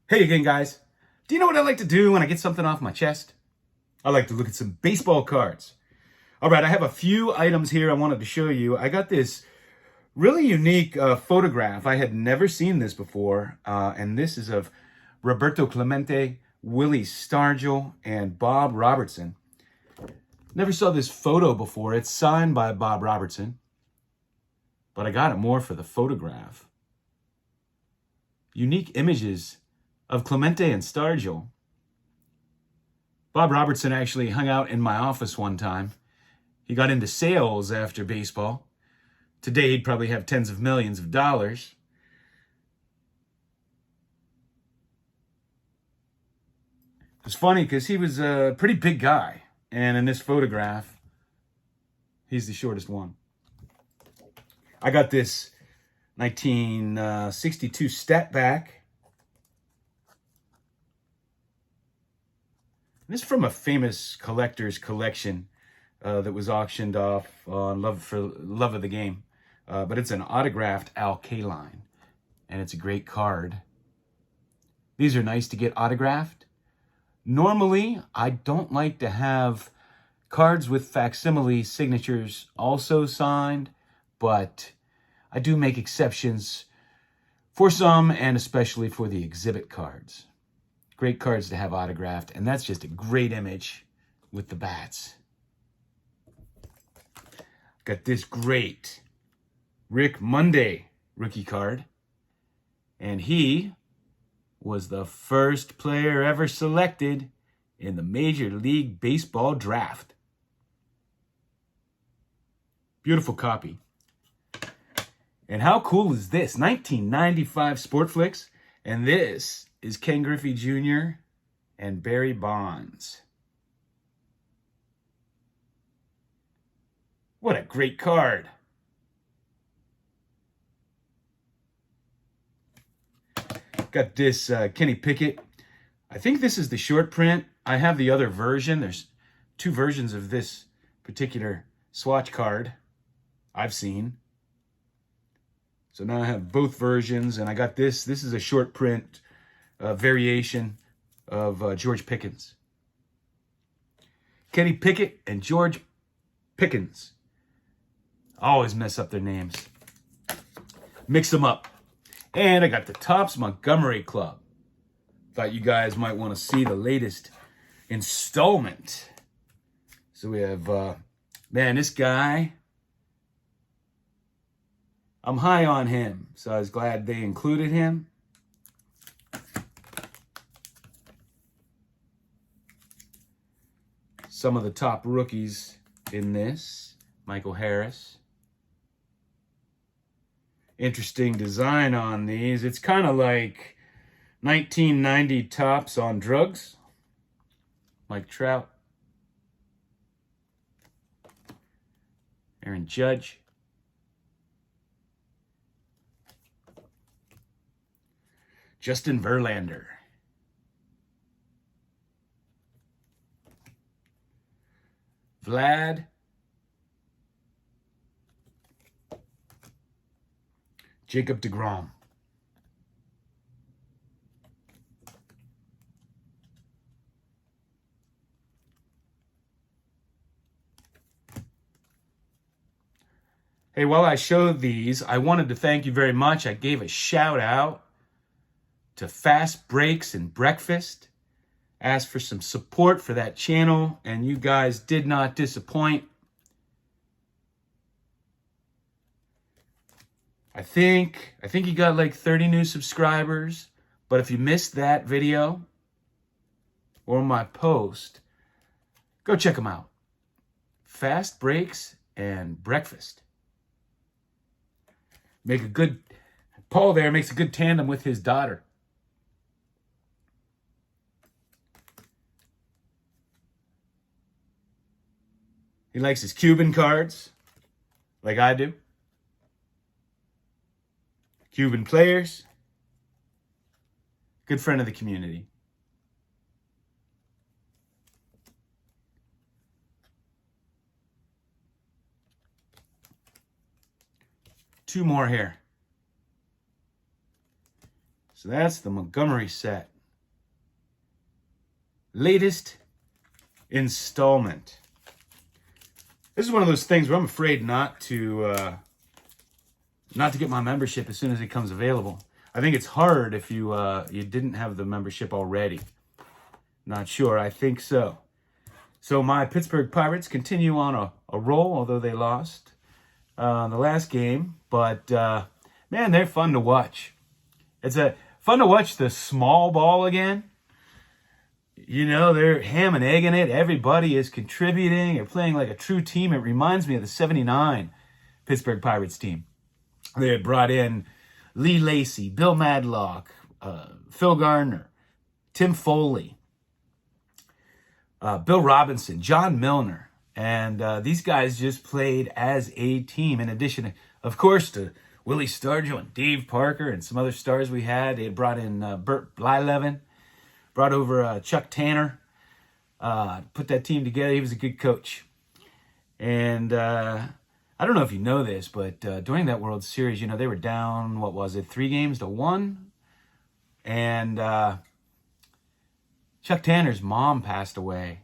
Hey again, guys. Do you know what I like to do when I get something off my chest? I like to look at some baseball cards. All right, I have a few items here I wanted to show you. I got this really unique photograph. I had never seen this before, and this is of Roberto Clemente, Willie Stargell, and Bob Robertson. Never saw this photo before. It's signed by Bob Robertson, but I got it more for the photograph. Unique images of Clemente and Stargell. Bob Robertson actually hung out in my office one time. He got into sales after baseball. Today, he'd probably have tens of millions of dollars. It's funny because he was a pretty big guy. And in this photograph, he's the shortest one. I got this 1962 stat back. This is from a famous collector's collection that was auctioned off on Love of the Game. But it's an autographed Al Kaline, and it's a great card. These are nice to get autographed. Normally, I don't like to have cards with facsimile signatures also signed, but I do make exceptions for some, and especially for the exhibit cards. Great cards to have autographed, and that's just a great image with the bats. Got this great Rick Monday rookie card, and he was the first player ever selected in the Major League Baseball draft. Beautiful copy. And how cool is this? 1995 Sportflix, and this is Ken Griffey Jr. and Barry Bonds. What a great card. Got this Kenny Pickett. I think this is the short print. I have the other version. There's two versions of this particular swatch card I've seen. So now I have both versions, and I got this. This is a short print variation of George Pickens. Kenny Pickett and George Pickens. I always mess up their names. Mix them up. And I got the Topps Montgomery Club. Thought you guys might want to see the latest installment. So we have, man, this guy, I'm high on him. So I was glad they included him. Some of the top rookies in this. Michael Harris. Interesting design on these. It's kind of like 1990 Topps on drugs. Mike Trout. Aaron Judge. Justin Verlander. Vlad. Jacob deGrom. Hey, while I showed these, I wanted to thank you very much. I gave a shout out to Fast Breaks and Breakfast. Asked for some support for that channel, and you guys did not disappoint. I think you got like 30 new subscribers, but if you missed that video or my post, go check them out. Fast Breaks and Breakfast. Paul there makes a good tandem with his daughter. He likes his Cuban cards, like I do. Cuban players. Good friend of the community. Two more here. So that's the Montgomery set. latest installment. This is one of those things where I'm afraid not to get my membership as soon as it comes available. I think it's hard if you didn't have the membership already. Not sure. I think so. So my Pittsburgh Pirates continue on a roll, although they lost the last game. But man, they're fun to watch. It's fun to watch the small ball again. You know, they're ham and egging it. Everybody is contributing. They're playing like a true team. It reminds me of the '79 Pittsburgh Pirates team. They had brought in Lee Lacy, Bill Madlock, Phil Gardner, Tim Foley, Bill Robinson, John Milner. And these guys just played as a team. In addition, of course, to Willie Stargell and Dave Parker and some other stars we had. They had brought in Bert Blyleven. Brought over Chuck Tanner, put that team together. He was a good coach. And I don't know if you know this, but during that World Series, you know, they were down, 3-1? And Chuck Tanner's mom passed away.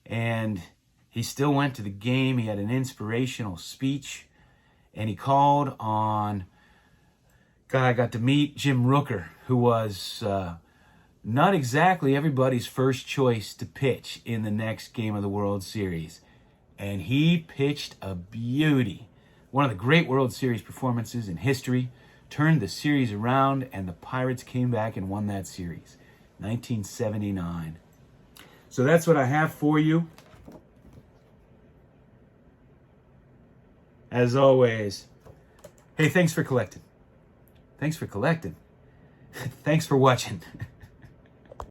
And he still went to the game. He had an inspirational speech. And he called on, I got to meet Jim Rooker, who was not exactly everybody's first choice to pitch in the next game of the World Series. And he pitched a beauty. One of the great World Series performances in history. Turned the series around, and the Pirates came back and won that series. 1979. So that's what I have for you. As always, hey, thanks for collecting. Thanks for collecting. Thanks for watching.